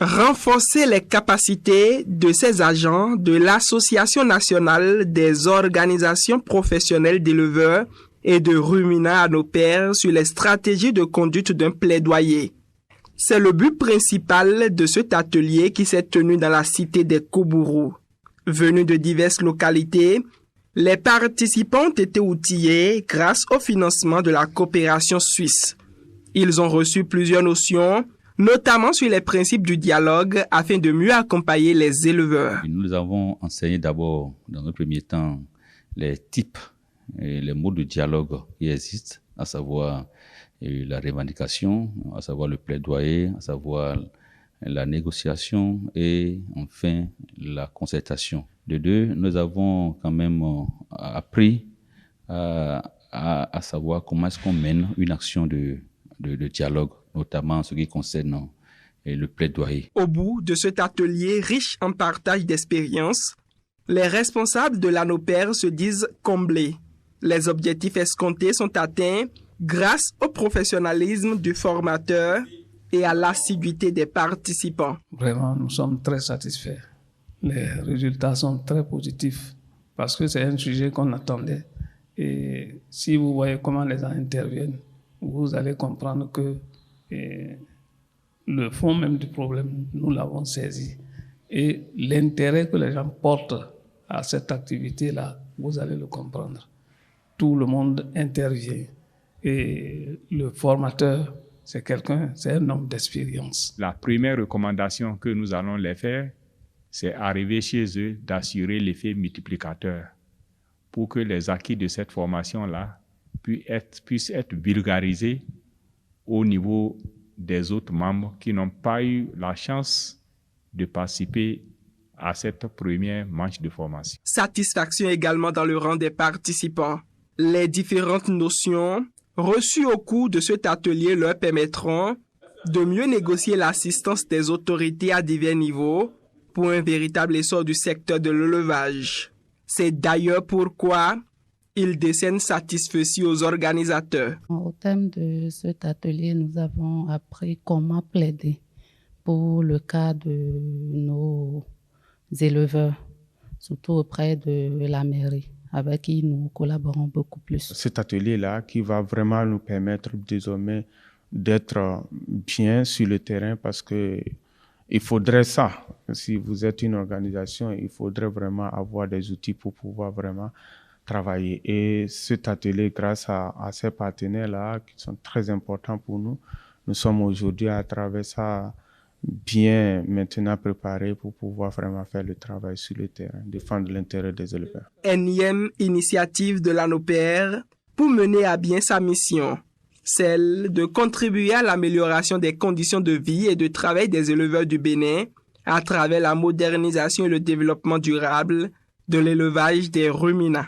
Renforcer les capacités de ces agents de l'Association nationale des organisations professionnelles d'éleveurs et de ruminants à nos pairs sur les stratégies de conduite d'un plaidoyer. C'est le but principal de cet atelier qui s'est tenu dans la cité des Koubourou. Venus de diverses localités, les participants ont été outillés grâce au financement de la coopération suisse. Ils ont reçu plusieurs notions, notamment sur les principes du dialogue afin de mieux accompagner les éleveurs. Nous avons enseigné d'abord, dans un premier temps, les types et les modes de dialogue qui existent, à savoir la revendication, à savoir le plaidoyer, à savoir la négociation et enfin la concertation. De deux, nous avons quand même appris à savoir comment est-ce qu'on mène une action de dialogue, notamment en ce qui concerne le plaidoyer. Au bout de cet atelier riche en partage d'expériences, les responsables de l'ANOPER se disent comblés. Les objectifs escomptés sont atteints grâce au professionnalisme du formateur et à l'assiduité des participants. Vraiment, nous sommes très satisfaits. Les résultats sont très positifs parce que c'est un sujet qu'on attendait. Et si vous voyez comment les gens interviennent, vous allez comprendre que le fond même du problème, nous l'avons saisi. Et l'intérêt que les gens portent à cette activité-là, vous allez le comprendre. Tout le monde intervient. Et le formateur, c'est un homme d'expérience. La première recommandation que nous allons les faire, c'est arriver chez eux d'assurer l'effet multiplicateur pour que les acquis de cette formation-là puissent être vulgarisés au niveau des autres membres qui n'ont pas eu la chance de participer à cette première manche de formation. Satisfaction également dans le rang des participants. Les différentes notions reçues au cours de cet atelier leur permettront de mieux négocier l'assistance des autorités à divers niveaux pour un véritable essor du secteur de l'élevage. C'est d'ailleurs pourquoi ils décernent satisfaction aux organisateurs. Au thème de cet atelier, nous avons appris comment plaider pour le cas de nos éleveurs, surtout auprès de la mairie, avec qui nous collaborons beaucoup plus. Cet atelier-là qui va vraiment nous permettre désormais d'être bien sur le terrain parce que il faudrait ça. Si vous êtes une organisation, il faudrait vraiment avoir des outils pour pouvoir vraiment travailler. Et cet atelier, grâce à ces partenaires-là qui sont très importants pour nous, nous sommes aujourd'hui à travers ça bien maintenant préparés pour pouvoir vraiment faire le travail sur le terrain, défendre l'intérêt des éleveurs. Énième initiative de l'ANOPER pour mener à bien sa mission, celle de contribuer à l'amélioration des conditions de vie et de travail des éleveurs du Bénin à travers la modernisation et le développement durable de l'élevage des ruminants.